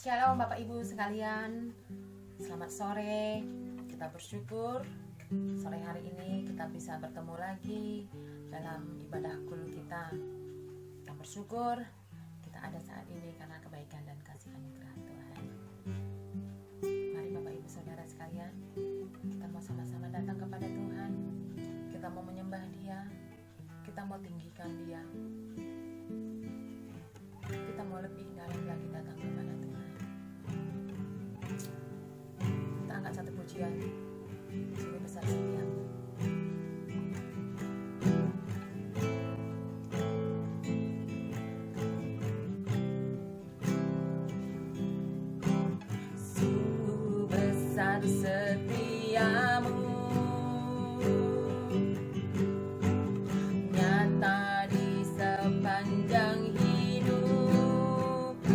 Shalom Bapak Ibu sekalian, selamat sore. Kita bersyukur sore hari ini kita bisa bertemu lagi dalam ibadah kul kita. Kita bersyukur kita ada saat ini karena kebaikan dan kasih anugerah Tuhan. Mari Bapak Ibu Saudara sekalian, kita mau sama-sama datang kepada Tuhan. Kita mau menyembah Dia, kita mau tinggikan Dia, kita mau lebih dalam lagi datang kepada Tuhan. Kita angkat satu pujian, sungguh besar setiamu. Sungguh besar setiamu, nyata di sepanjang hidupku.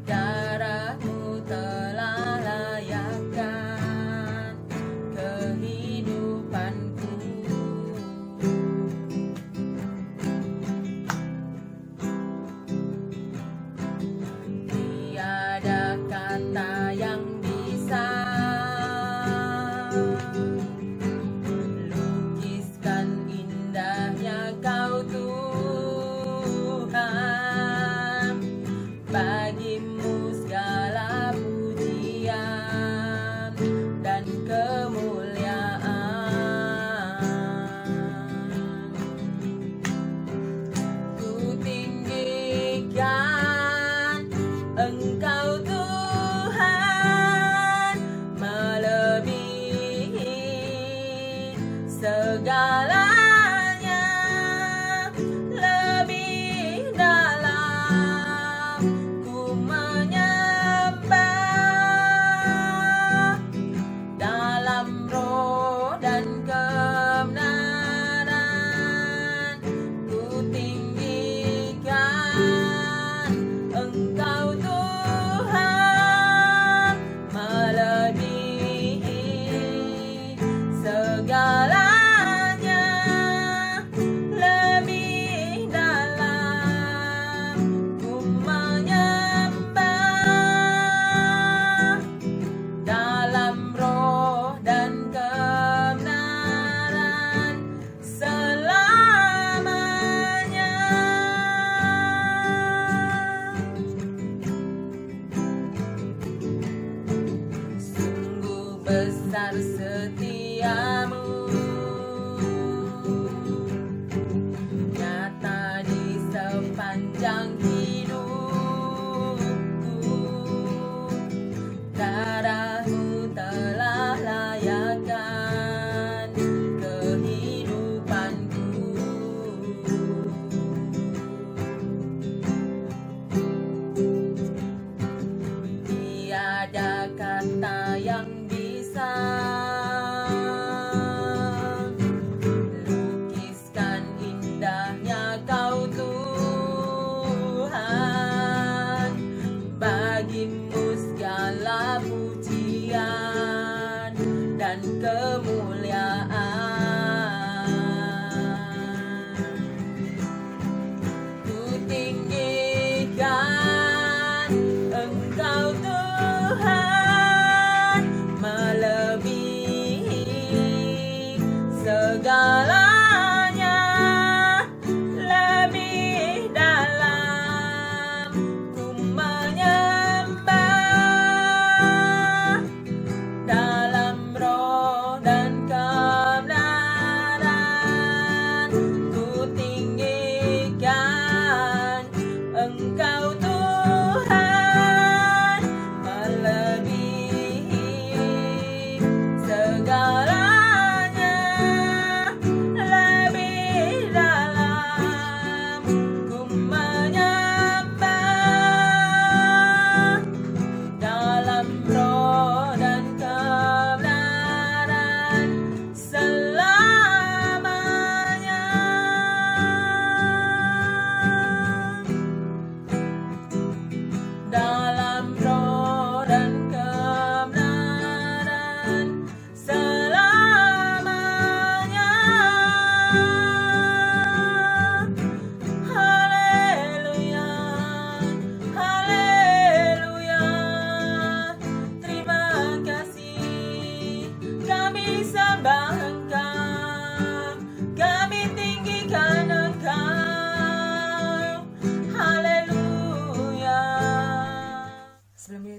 Darahmu telah layakkan kehidupanku. Tiada kata yang bisa lukiskan indahnya Kau Tuhan. Bagimu segala pujian dan kemuliaan. Ku tinggikan Engkau Tuhan, melebihi segalanya, lebih dalam ku menyembah, dalam roh dan kebenaran. Ku tinggikan Engkau Tuhan, melebihi segalanya, lebih dalam ku menyembah, dalam roh dan kebenaran selamanya. Sungguh besar setiamu, nyata di sepanjang hidupku. Darahmu telah layakkan kehidupanku. Tiada kata yang bisa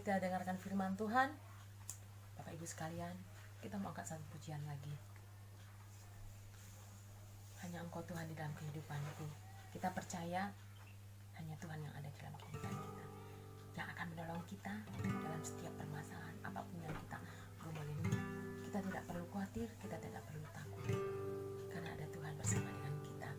kita dengarkan firman Tuhan, Bapak Ibu sekalian, kita mau angkat satu pujian lagi. Hanya Engkau Tuhan di dalam kehidupanku. Kita percaya hanya Tuhan yang ada di dalam kehidupan kita, yang akan menolong kita dalam setiap permasalahan apapun yang kita gumulin. Kita tidak perlu khawatir, kita tidak perlu takut, karena ada Tuhan bersama dengan kita.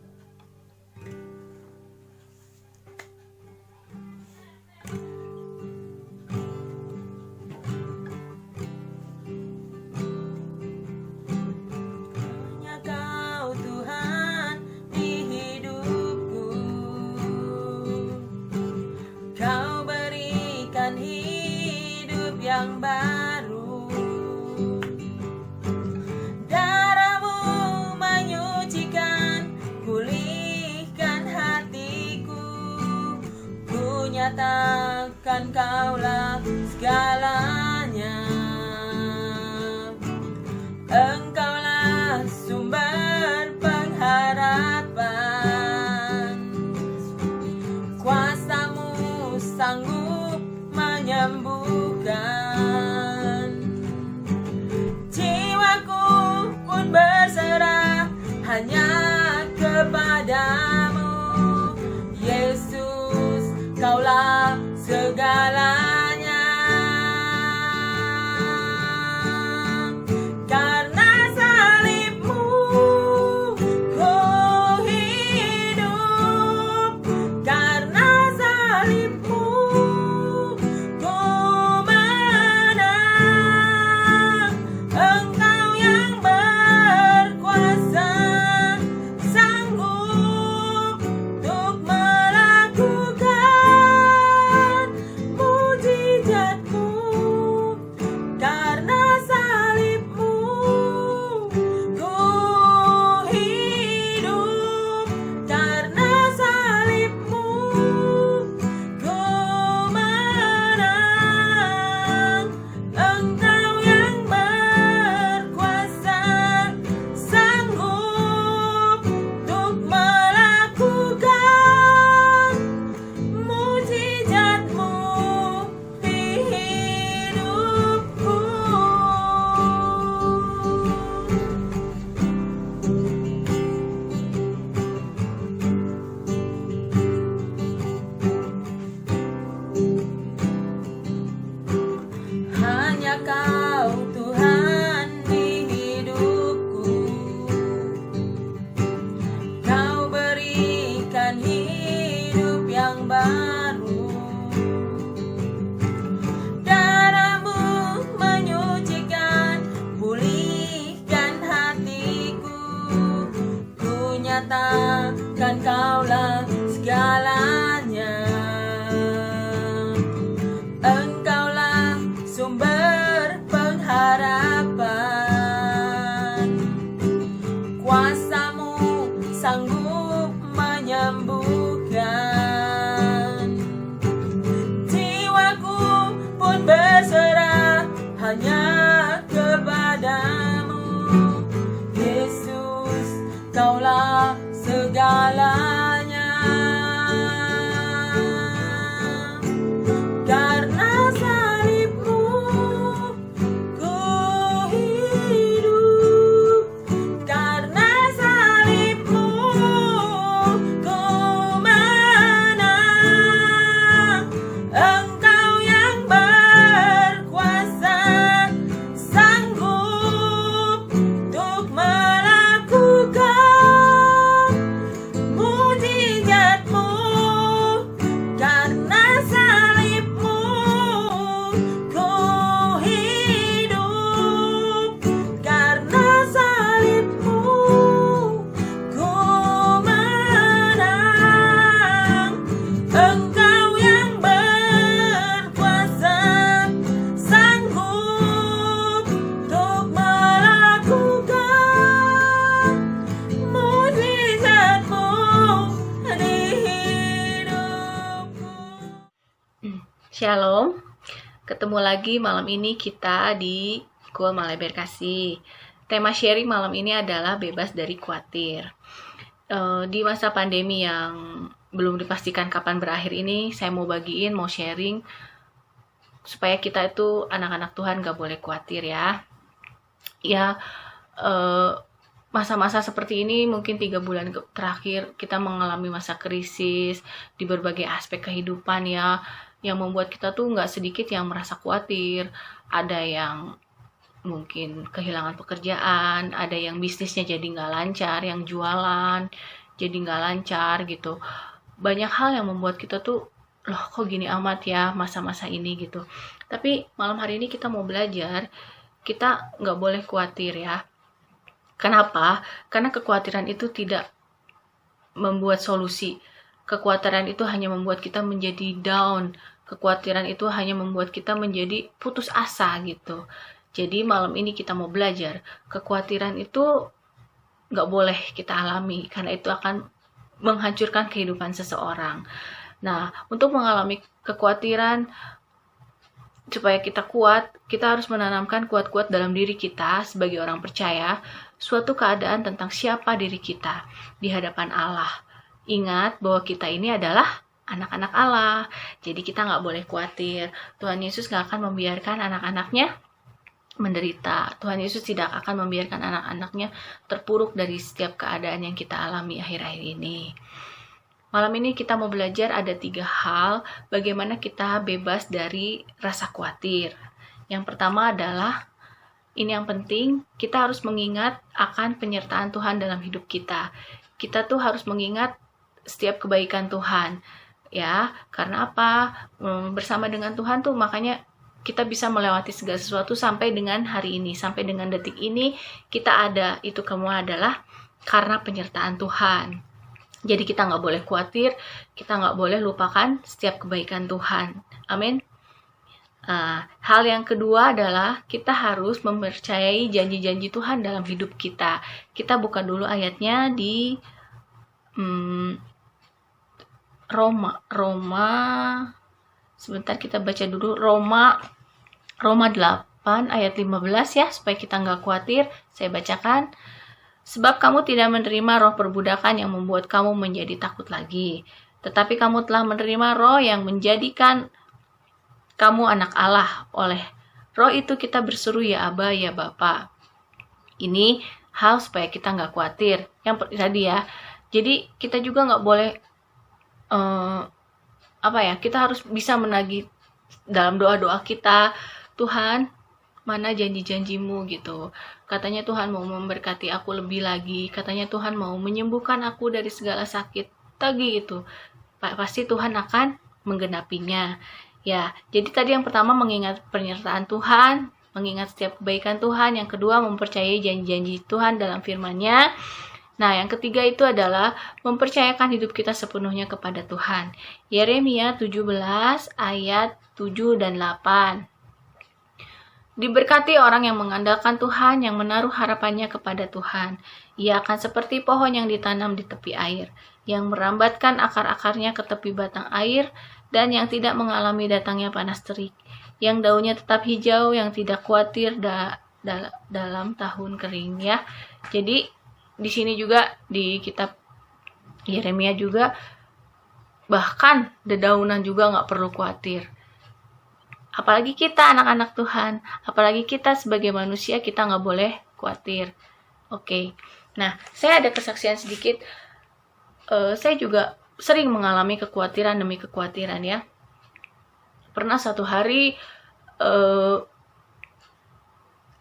Hanya Kau Tuhan di hidupku, Kau berikan hidup yang baru. Darah-Mu menyucikan, pulihkan hatiku. Ku nyatakan Kaulah segalanya. Engkaulah sumber pengharapan. Kuasa-Mu sanggup menyembuhkan. Jiwaku pun berserah hanya kepadamu. Yesus, Kaulah segalanya. Karena salib-Mu ku hidup. Karena salib-Mu ku menang. Engkau yang berkuasa, sanggup untuk melakukan mujizat-Mu. Karena salib-Mu ku hidup. Karena salib-Mu ku menang. Engkau yang berkuasa, sanggup untuk melakukan mujizat-Mu di hidupku. Hanya Kau Tuhan di hidupku, Kau berikan hidup yang baru. Darah-Mu menyucikan, pulihkan hatiku. Ku nyatakan Kaulah segalanya. Engkaulah sumber pengharapan. Kuasa-Mu sanggup menyembuhkan. Jiwaku pun berserah hanya kepadamu. Yesus, Kaulah segalanya. Karena salib-Mu ku hidup. Karena salib-Mu ku menang. Engkau yang berkuasa, sanggup untuk melakukan mujizat-Mu. Karena salib-Mu ku hidup. Karena salib-Mu ku menang. Engkau yang berkuasa, sanggup untuk melakukan mujizat-Mu di hidupku. Shalom, ketemu lagi malam ini kita di Gua Maleber Kasih. Tema sharing malam ini adalah bebas dari khawatir. Di masa pandemi yang belum dipastikan kapan berakhir ini, saya mau sharing supaya kita itu anak-anak Tuhan gak boleh khawatir ya. Masa-masa seperti ini mungkin 3 bulan terakhir kita mengalami masa krisis di berbagai aspek kehidupan ya, yang membuat kita tuh nggak sedikit yang merasa khawatir. Ada yang mungkin kehilangan pekerjaan, ada yang bisnisnya jadi nggak lancar, yang jualan jadi nggak lancar gitu. Banyak hal yang membuat kita tuh, loh kok gini amat ya masa-masa ini gitu. Tapi malam hari ini kita mau belajar, kita nggak boleh khawatir ya. Kenapa? Karena kekhawatiran itu tidak membuat solusi. Kekhawatiran itu hanya membuat kita menjadi down. Kekhawatiran itu hanya membuat kita menjadi putus asa gitu. Jadi malam ini kita mau belajar, kekhawatiran itu nggak boleh kita alami, karena itu akan menghancurkan kehidupan seseorang. Nah, untuk mengalami kekhawatiran, supaya kita kuat, kita harus menanamkan kuat-kuat dalam diri kita sebagai orang percaya, suatu keadaan tentang siapa diri kita di hadapan Allah. Ingat bahwa kita ini adalah anak-anak Allah, jadi kita nggak boleh khawatir. Tuhan Yesus nggak akan membiarkan anak-anaknya menderita. Tuhan Yesus tidak akan membiarkan anak-anaknya terpuruk dari setiap keadaan yang kita alami akhir-akhir ini. Malam ini kita mau belajar ada 3 hal bagaimana kita bebas dari rasa khawatir. Yang pertama adalah, ini yang penting, kita harus mengingat akan penyertaan Tuhan dalam hidup kita. Kita tuh harus mengingat setiap kebaikan Tuhan. Ya, karena apa? Bersama dengan Tuhan tuh makanya kita bisa melewati segala sesuatu sampai dengan hari ini, sampai dengan detik ini kita ada. Itu semua adalah karena penyertaan Tuhan. Jadi kita nggak boleh khawatir, kita nggak boleh lupakan setiap kebaikan Tuhan. Amin. Hal yang kedua adalah kita harus mempercayai janji-janji Tuhan dalam hidup kita. Kita buka dulu ayatnya di Roma. Sebentar kita baca dulu Roma 8 ayat 15 ya, supaya kita nggak khawatir. Saya bacakan. Sebab kamu tidak menerima roh perbudakan yang membuat kamu menjadi takut lagi, tetapi kamu telah menerima roh yang menjadikan kamu anak Allah. Oleh roh itu kita berseru ya Aba, ya Bapa. Ini hal supaya kita nggak khawatir. Yang tadi ya, jadi kita juga nggak boleh kita harus bisa menagih dalam doa-doa kita, Tuhan, mana janji-janjimu gitu. Katanya Tuhan mau memberkati aku lebih lagi. Katanya Tuhan mau menyembuhkan aku dari segala sakit. Tadi itu. Pasti Tuhan akan menggenapinya. Ya, jadi tadi yang pertama mengingat penyertaan Tuhan, mengingat setiap kebaikan Tuhan. Yang kedua mempercayai janji-janji Tuhan dalam firman-Nya. Nah, yang ketiga itu adalah mempercayakan hidup kita sepenuhnya kepada Tuhan. Yeremia 17 ayat 7 dan 8. Diberkati orang yang mengandalkan Tuhan, yang menaruh harapannya kepada Tuhan. Ia akan seperti pohon yang ditanam di tepi air, yang merambatkan akar-akarnya ke tepi batang air, dan yang tidak mengalami datangnya panas terik, yang daunnya tetap hijau, yang tidak khawatir dalam tahun kering ya. Jadi di sini juga di kitab Yeremia juga bahkan dedaunan juga nggak perlu khawatir. Apalagi kita anak-anak Tuhan, apalagi kita sebagai manusia, kita nggak boleh khawatir. Oke. Nah, saya ada kesaksian sedikit. Saya juga sering mengalami kekhawatiran demi kekhawatiran ya. Pernah satu hari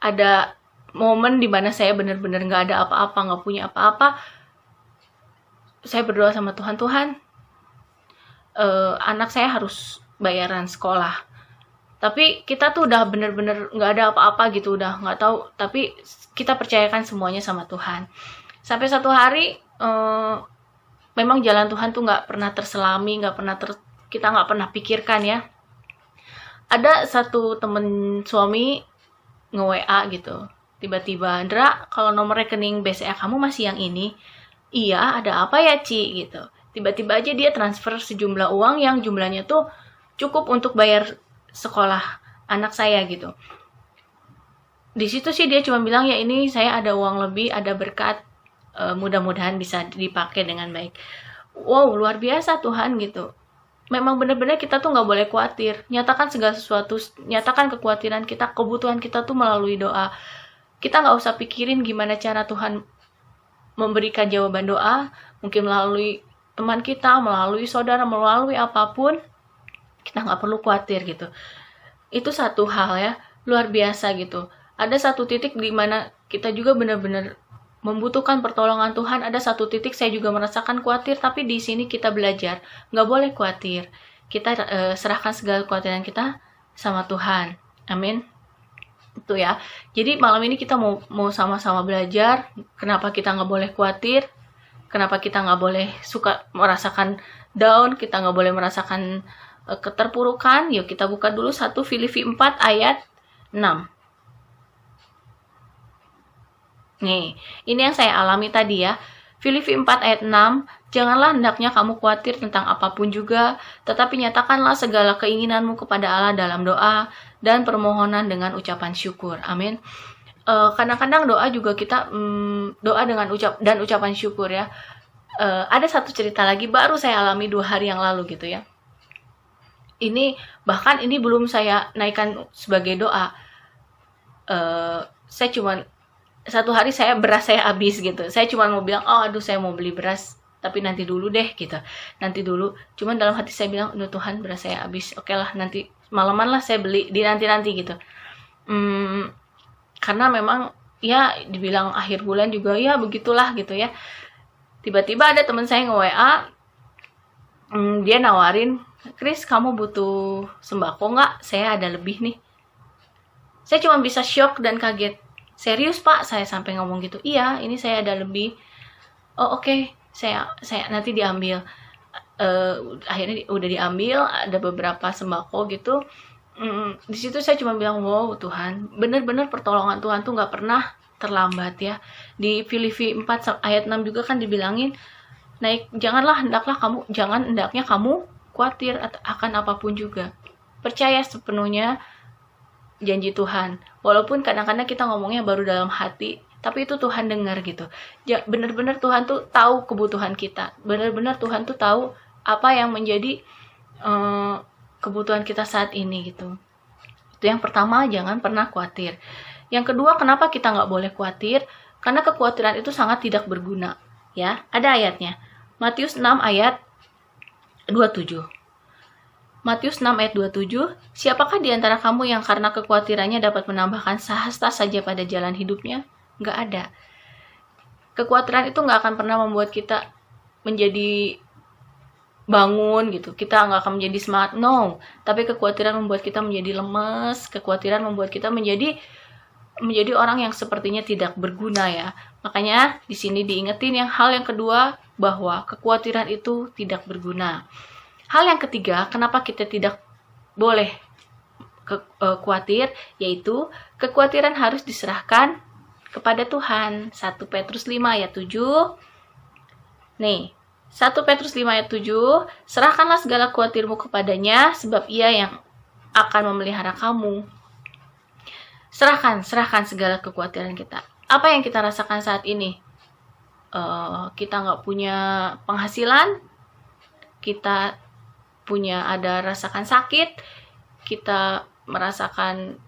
ada momen di mana saya benar-benar nggak ada apa-apa, nggak punya apa-apa. Saya berdoa sama Tuhan, Tuhan, anak saya harus bayaran sekolah. Tapi kita tuh udah bener-bener nggak ada apa-apa gitu, udah nggak tahu. Tapi kita percayakan semuanya sama Tuhan. Sampai satu hari, memang jalan Tuhan tuh nggak pernah terselami, kita nggak pernah pikirkan ya. Ada satu temen suami nge-WA gitu. Tiba-tiba, Ndra, kalau nomor rekening BCA kamu masih yang ini? Iya, ada apa ya, Ci? Gitu. Tiba-tiba aja dia transfer sejumlah uang yang jumlahnya tuh cukup untuk bayar sekolah anak saya gitu. Di situ sih dia cuma bilang, ya ini saya ada uang lebih, ada berkat, mudah-mudahan bisa dipakai dengan baik. Wow, luar biasa Tuhan gitu. memang benar-benar kita tuh nggak boleh khawatir. Nyatakan segala sesuatu, nyatakan kekhawatiran kita, kebutuhan kita tuh melalui doa. Kita nggak usah pikirin gimana cara Tuhan memberikan jawaban doa, mungkin melalui teman kita, melalui saudara, melalui apapun. Kita nggak perlu khawatir gitu. Itu satu hal ya, luar biasa gitu. Ada satu titik di mana kita juga benar-benar membutuhkan pertolongan Tuhan. Ada satu titik saya juga merasakan khawatir, tapi di sini kita belajar nggak boleh khawatir. Kita serahkan segala kekhawatiran kita sama Tuhan. Amin. Itu ya. Jadi malam ini kita mau sama-sama belajar kenapa kita nggak boleh khawatir, kenapa kita nggak boleh suka merasakan down, kita nggak boleh merasakan keterpurukan. Yuk kita buka dulu 1 Filipi 4 ayat 6. Nih, ini yang saya alami tadi ya. Filipi 4 ayat 6, janganlah hendaknya kamu khawatir tentang apapun juga, tetapi nyatakanlah segala keinginanmu kepada Allah dalam doa dan permohonan dengan ucapan syukur. Amin. Kadang-kadang doa juga kita doa dengan ucapan syukur ya. Ada satu cerita lagi baru saya alami 2 hari yang lalu gitu ya. Ini bahkan ini belum saya naikkan sebagai doa. Saya cuman satu hari beras saya habis gitu. Saya cuma mau bilang, aduh saya mau beli beras, tapi nanti dulu deh gitu. Nanti dulu. Cuman dalam hati saya bilang, aduh Tuhan beras saya habis. Oke lah nanti malaman lah saya beli di nanti gitu. Karena memang ya dibilang akhir bulan juga ya begitulah gitu ya. Tiba-tiba ada teman saya nge-WA, dia nawarin, Kris kamu butuh sembako nggak? Saya ada lebih nih. Saya cuma bisa shock dan kaget. Serius Pak, saya sampai ngomong gitu. Iya, ini saya ada lebih. Oh oke. Saya nanti diambil. Akhirnya udah diambil, ada beberapa sembako gitu. Di situ saya cuma bilang, wow Tuhan, benar-benar pertolongan Tuhan tuh nggak pernah terlambat ya. Di Filipi 4 ayat 6 juga kan dibilangin, jangan hendaknya kamu khawatir akan apapun juga. Percaya sepenuhnya janji Tuhan. Walaupun kadang-kadang kita ngomongnya baru dalam hati, tapi itu Tuhan dengar gitu. Benar-benar Tuhan tuh tahu kebutuhan kita. Benar-benar Tuhan tuh tahu apa yang menjadi kebutuhan kita saat ini gitu. Itu yang pertama, jangan pernah khawatir. Yang kedua, kenapa kita nggak boleh khawatir? Karena kekhawatiran itu sangat tidak berguna. Ya, ada ayatnya. Matius 6 ayat 27. Matius 6 ayat 27, siapakah di antara kamu yang karena kekhawatirannya dapat menambahkan sehasta saja pada jalan hidupnya? Nggak ada. Kekhawatiran itu nggak akan pernah membuat kita menjadi bangun gitu. Kita nggak akan menjadi semangat. No. Tapi kekhawatiran membuat kita menjadi lemes. Kekhawatiran membuat kita menjadi orang yang sepertinya tidak berguna ya. Makanya di sini diingetin hal yang kedua, bahwa kekhawatiran itu tidak berguna. Hal yang ketiga, kenapa kita tidak boleh khawatir, yaitu kekhawatiran harus diserahkan kepada Tuhan. 1 Petrus 5 ayat 7. Nih, 1 Petrus 5 ayat 7, serahkanlah segala khawatirmu kepadanya, sebab ia yang akan memelihara kamu. Serahkan segala kekhawatiran kita. Apa yang kita rasakan saat ini? Kita nggak punya penghasilan, kita ada rasakan sakit, kita merasakan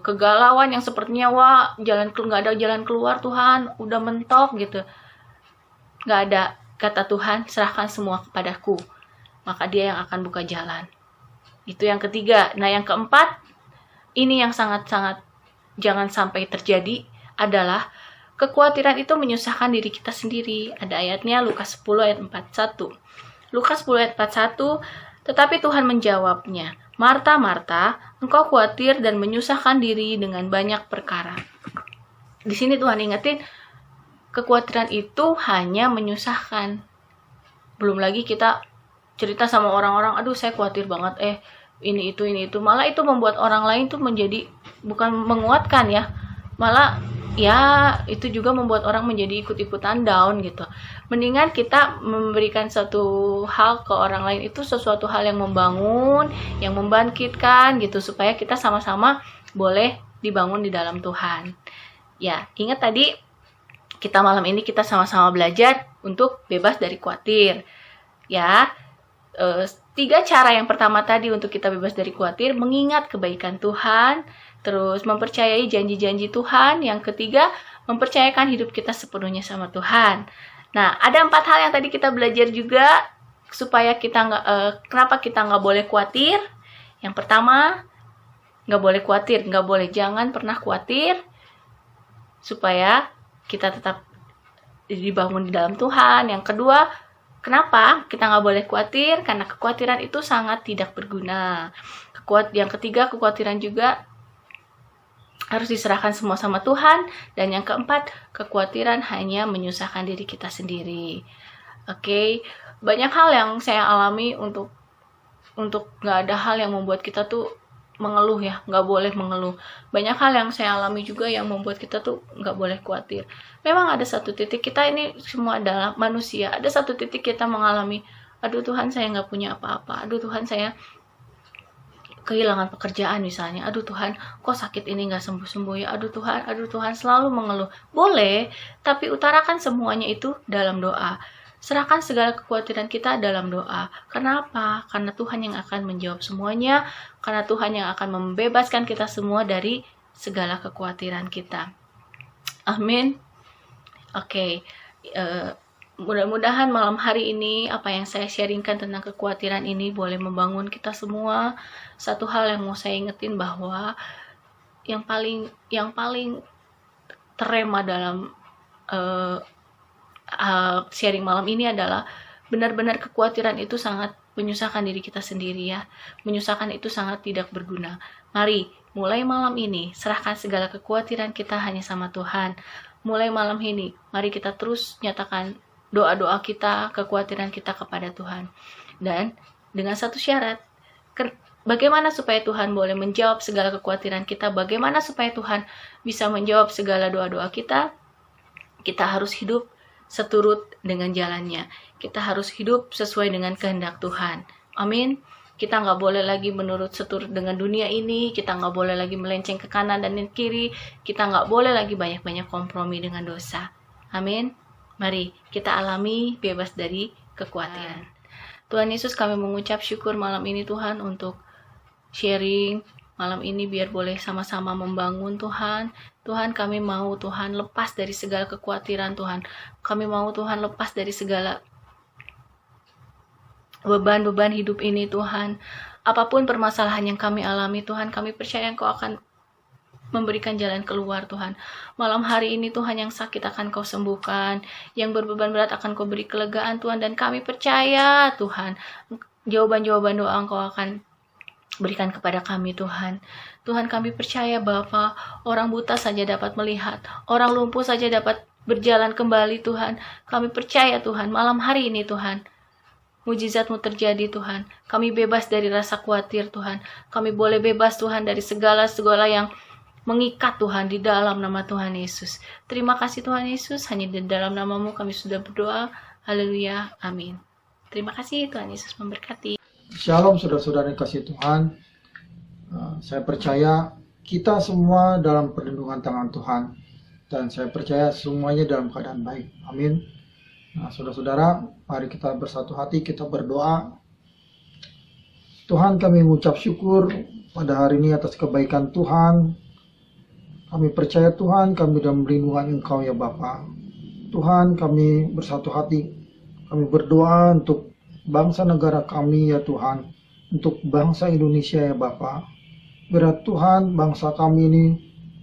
kegalauan yang sepertinya nggak ada jalan keluar, Tuhan udah mentok gitu. Nggak ada, kata Tuhan, serahkan semua kepadaku, maka Dia yang akan buka jalan. Itu yang ketiga. Nah yang keempat, ini yang sangat-sangat jangan sampai terjadi adalah kekhawatiran itu menyusahkan diri kita sendiri. Ada ayatnya Lukas 10 ayat 41. Lukas 10 ayat 41, tetapi Tuhan menjawabnya, Marta, Marta, engkau khawatir dan menyusahkan diri dengan banyak perkara. Di sini Tuhan ingetin, kekhawatiran itu hanya menyusahkan. Belum lagi kita cerita sama orang-orang, aduh saya khawatir banget, ini itu. Malah itu membuat orang lain tuh menjadi, bukan menguatkan ya, malah ya itu juga membuat orang menjadi ikut-ikutan down gitu. Mendingan kita memberikan satu hal ke orang lain itu sesuatu hal yang membangun, yang membangkitkan gitu, supaya kita sama-sama boleh dibangun di dalam Tuhan. Ya, ingat tadi malam ini kita sama-sama belajar untuk bebas dari khawatir. Ya, tiga cara yang pertama tadi untuk kita bebas dari khawatir, mengingat kebaikan Tuhan, terus mempercayai janji-janji Tuhan, yang ketiga mempercayakan hidup kita sepenuhnya sama Tuhan. Nah, ada 4 hal yang tadi kita belajar juga supaya kita kenapa kita nggak boleh khawatir. Yang pertama, nggak boleh khawatir, jangan pernah khawatir, supaya kita tetap dibangun di dalam Tuhan. Yang kedua, kenapa kita nggak boleh khawatir? Karena kekhawatiran itu sangat tidak berguna. Yang ketiga, kekhawatiran juga harus diserahkan semua sama Tuhan. Dan yang keempat, kekhawatiran hanya menyusahkan diri kita sendiri. Oke, banyak hal yang saya alami untuk nggak ada hal yang membuat kita tuh mengeluh ya, nggak boleh mengeluh. Banyak hal yang saya alami juga yang membuat kita tuh nggak boleh khawatir. Memang ada satu titik, kita ini semua adalah manusia, ada satu titik kita mengalami, aduh Tuhan saya nggak punya apa-apa, aduh Tuhan saya kehilangan pekerjaan misalnya, aduh Tuhan kok sakit ini nggak sembuh-sembuh ya, aduh Tuhan selalu mengeluh. Boleh, tapi utarakan semuanya itu dalam doa. Serahkan segala kekhawatiran kita dalam doa. Kenapa? Karena Tuhan yang akan menjawab semuanya, karena Tuhan yang akan membebaskan kita semua dari segala kekhawatiran kita. Amin. Oke. Mudah-mudahan malam hari ini apa yang saya sharingkan tentang kekhawatiran ini boleh membangun kita semua. Satu hal yang mau saya ingetin, bahwa yang paling terema dalam sharing malam ini adalah benar-benar kekhawatiran itu sangat menyusahkan diri kita sendiri ya. Menyusahkan itu sangat tidak berguna. Mari mulai malam ini serahkan segala kekhawatiran kita hanya sama Tuhan. Mulai malam ini mari kita terus nyatakan doa-doa kita, kekhawatiran kita kepada Tuhan. Dan dengan satu syarat, bagaimana supaya Tuhan boleh menjawab segala kekhawatiran kita, bagaimana supaya Tuhan bisa menjawab segala doa-doa kita, kita harus hidup seturut dengan jalannya. Kita harus hidup sesuai dengan kehendak Tuhan. Amin. Kita nggak boleh lagi menurut seturut dengan dunia ini, kita nggak boleh lagi melenceng ke kanan dan ke kiri, kita nggak boleh lagi banyak-banyak kompromi dengan dosa. Amin. Mari kita alami bebas dari kekhawatiran. Tuhan Yesus, kami mengucap syukur malam ini Tuhan untuk sharing malam ini, biar boleh sama-sama membangun Tuhan. Tuhan, kami mau Tuhan lepas dari segala kekhawatiran Tuhan. Kami mau Tuhan lepas dari segala beban-beban hidup ini Tuhan. Apapun permasalahan yang kami alami Tuhan, kami percaya Engkau akan memberikan jalan keluar Tuhan. Malam hari ini Tuhan, yang sakit akan Kau sembuhkan, yang berbeban berat akan Kau beri kelegaan Tuhan, dan kami percaya Tuhan, jawaban-jawaban doa Engkau akan berikan kepada kami Tuhan. Tuhan, kami percaya Bapa, orang buta saja dapat melihat, orang lumpuh saja dapat berjalan kembali Tuhan. Kami percaya Tuhan, malam hari ini Tuhan, mujizat-Mu terjadi Tuhan. Kami bebas dari rasa khawatir Tuhan. Kami boleh bebas Tuhan dari segala yang mengikat Tuhan, di dalam nama Tuhan Yesus. Terima kasih Tuhan Yesus, hanya di dalam nama-Mu kami sudah berdoa. Haleluya, amin. Terima kasih, Tuhan Yesus memberkati. Shalom saudara-saudara yang kasih Tuhan. Saya percaya kita semua dalam perlindungan tangan Tuhan, dan saya percaya semuanya dalam keadaan baik. Amin. Nah, saudara-saudara, mari kita bersatu hati, kita berdoa. Tuhan, kami mengucap syukur pada hari ini atas kebaikan Tuhan. Kami percaya Tuhan, kami dalam perlindungan Engkau ya Bapa. Tuhan, kami bersatu hati, kami berdoa untuk bangsa negara kami ya Tuhan, untuk bangsa Indonesia ya Bapa. Biar Tuhan, bangsa kami ini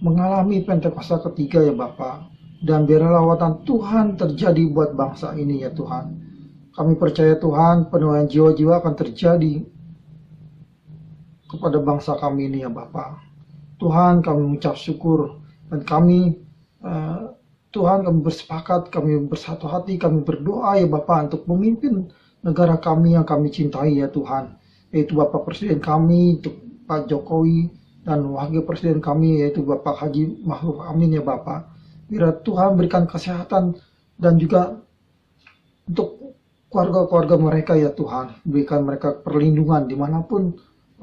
mengalami Pentakosta ketiga ya Bapa, dan biar lawatan Tuhan terjadi buat bangsa ini ya Tuhan. Kami percaya Tuhan, penuaian jiwa-jiwa akan terjadi kepada bangsa kami ini ya Bapa. Tuhan, kami mengucap syukur, dan kami Tuhan, kami bersepakat, kami bersatu hati, kami berdoa ya Bapa untuk memimpin negara kami yang kami cintai ya Tuhan, yaitu Bapak Presiden kami, untuk Pak Jokowi, dan Wakil Presiden kami yaitu Bapak Haji Ma'ruf Amin ya Bapak. Biar Tuhan berikan kesehatan dan juga untuk keluarga-keluarga mereka ya Tuhan, berikan mereka perlindungan dimanapun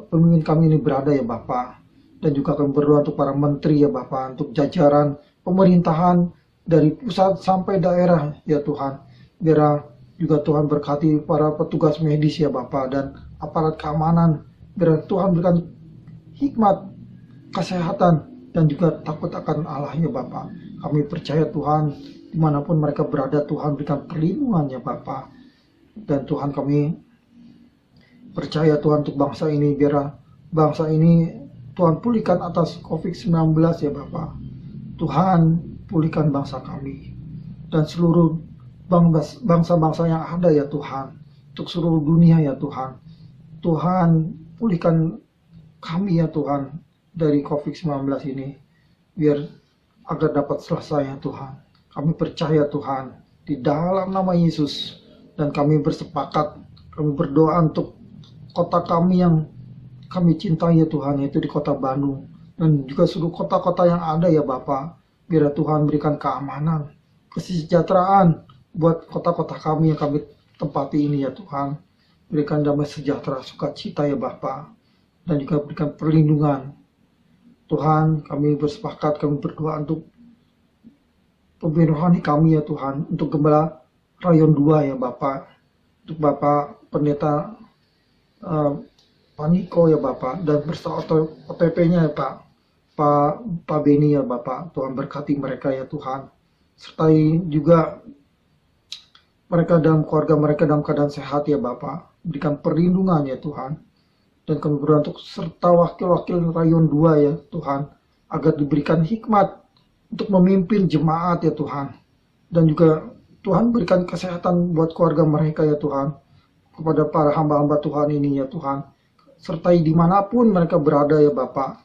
pemimpin kami ini berada ya Bapak. Dan juga kami berdoa untuk para menteri ya Bapak, untuk jajaran pemerintahan dari pusat sampai daerah ya Tuhan. Biar Juga Tuhan berkati para petugas medis ya Bapa, dan aparat keamanan. Biar Tuhan berikan hikmat, kesehatan, dan juga takut akan Allah ya Bapa. Kami percaya Tuhan, dimanapun mereka berada, Tuhan berikan perlindungan ya Bapa. Dan Tuhan, kami percaya Tuhan untuk bangsa ini, biar bangsa ini Tuhan pulihkan atas COVID-19 ya Bapa. Tuhan pulihkan bangsa kami dan seluruh bangsa-bangsa yang ada ya Tuhan, untuk seluruh dunia ya Tuhan. Tuhan pulihkan kami ya Tuhan dari COVID-19 ini, biar agar dapat selesai ya Tuhan. Kami percaya Tuhan di dalam nama Yesus, dan kami bersepakat, kami berdoa untuk kota kami yang kami cintai ya Tuhan, yaitu di kota Bandung, dan juga seluruh kota-kota yang ada ya Bapa. Biar Tuhan berikan keamanan, kesejahteraan buat kota-kota kami yang kami tempati ini ya Tuhan. Berikan damai sejahtera, sukacita ya Bapa, dan juga berikan perlindungan. Tuhan, kami bersepakat, kami berdoa untuk pemimpin rohani kami ya Tuhan, untuk Gembala Rayon 2 ya Bapa, untuk Bapak Pendeta Paniko ya Bapak, dan beserta OTP-nya ya Pak Beni ya Bapak. Tuhan berkati mereka ya Tuhan, sertai juga mereka dalam keluarga mereka dalam keadaan sehat ya Bapak. Berikan perlindungan ya Tuhan, dan kami berdoa untuk serta wakil-wakil Rayon 2 ya Tuhan, agar diberikan hikmat untuk memimpin jemaat ya Tuhan, dan juga Tuhan berikan kesehatan buat keluarga mereka ya Tuhan, kepada para hamba-hamba Tuhan ini ya Tuhan, sertai dimanapun mereka berada ya Bapak.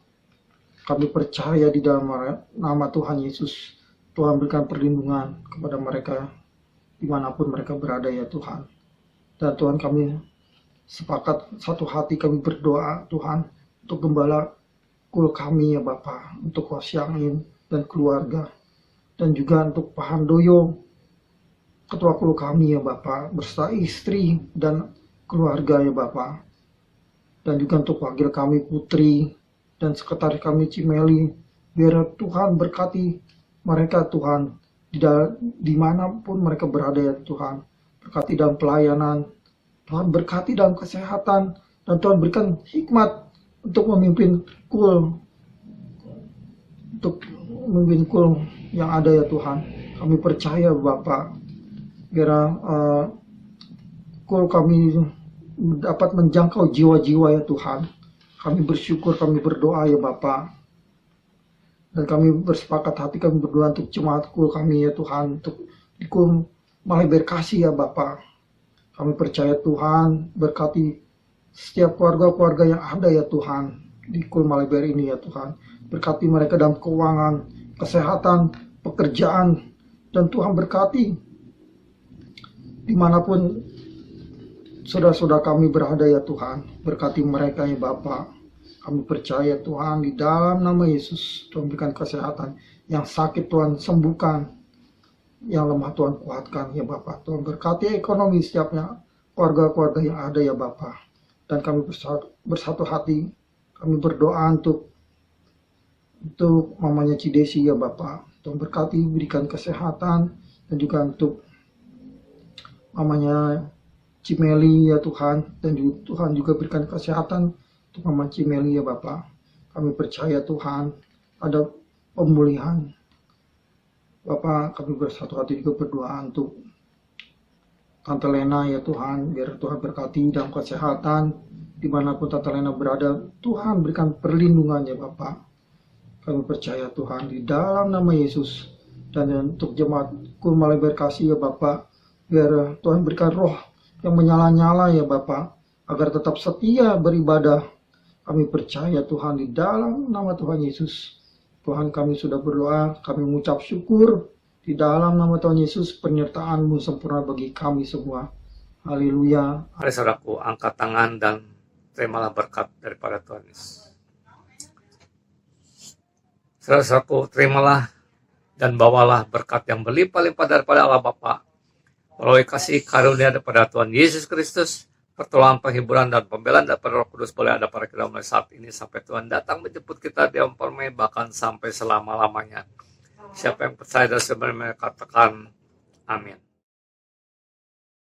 Kami percaya di dalam nama Tuhan Yesus, Tuhan berikan perlindungan kepada mereka dimanapun mereka berada ya Tuhan. Dan Tuhan, kami sepakat satu hati, kami berdoa Tuhan untuk Gembala Kul kami ya Bapak, untuk Wasyangin dan keluarga, dan juga untuk Pak Handoyo, Ketua Kul kami ya Bapak, beserta istri dan keluarga ya Bapak. Dan juga untuk wakil kami Putri, dan sekretaris kami Cimeli. Biar Tuhan berkati mereka Tuhan, dimanapun mereka berada ya Tuhan. Berkati dalam pelayanan, Tuhan berkati dalam kesehatan, dan Tuhan berikan hikmat untuk memimpin Kul, yang ada ya Tuhan. Kami percaya Bapak, biar Kul kami dapat menjangkau jiwa-jiwa ya Tuhan. Kami bersyukur, kami berdoa ya Bapak, dan kami bersepakat hati, kami berdoa untuk jemaat Kul kami ya Tuhan, untuk di Kul Malai Berkasih ya Bapak. Kami percaya Tuhan berkati setiap keluarga-keluarga yang ada ya Tuhan di Kul Malai Ber ini ya Tuhan. Berkati mereka dalam keuangan, kesehatan, pekerjaan, dan Tuhan berkati dimanapun saudara-saudara kami berada ya Tuhan. Berkati mereka ya Bapak. Kami percaya Tuhan di dalam nama Yesus, Tuhan berikan kesehatan. Yang sakit Tuhan sembuhkan, yang lemah Tuhan kuatkan ya Bapak. Tuhan berkati ekonomi setiapnya, keluarga-keluarga yang ada ya Bapak. Dan kami bersatu hati, kami berdoa untuk mamanya Cidesi ya Bapak. Tuhan berkati, berikan kesehatan, dan juga untuk mamanya Cimeli ya Tuhan, dan Tuhan juga berikan kesehatan untuk Mama Cimeli ya Bapak. Kami percaya Tuhan ada pemulihan. Bapak, kami bersatu hati juga berdoa untuk Tante Lena ya Tuhan, biar Tuhan berkati dalam kesehatan, dimanapun Tante Lena berada, Tuhan berikan perlindungan ya Bapak. Kami percaya Tuhan di dalam nama Yesus. Dan untuk jemaat Kul Malai Berkasih ya Bapak, biar Tuhan berikan roh yang menyala-nyala ya Bapak, agar tetap setia beribadah. Kami percaya Tuhan di dalam nama Tuhan Yesus. Tuhan, kami sudah berdoa, kami mengucap syukur di dalam nama Tuhan Yesus, penyertaan-Mu sempurna bagi kami semua. Haleluya. Mari saudaraku, angkat tangan dan terimalah berkat daripada Tuhan Yesus. Saudaraku, terimalah dan bawalah berkat yang berlimpah-limpah daripada Allah Bapa, melalui kasih karunia daripada Tuhan Yesus Kristus, pertolongan, penghiburan, dan pembelaan daripada Roh Kudus boleh ada pada kita mulai saat ini sampai Tuhan datang menjemput kita di umpamanya, bahkan sampai selama-lamanya. Siapa yang percaya dan sebenarnya katakan amin.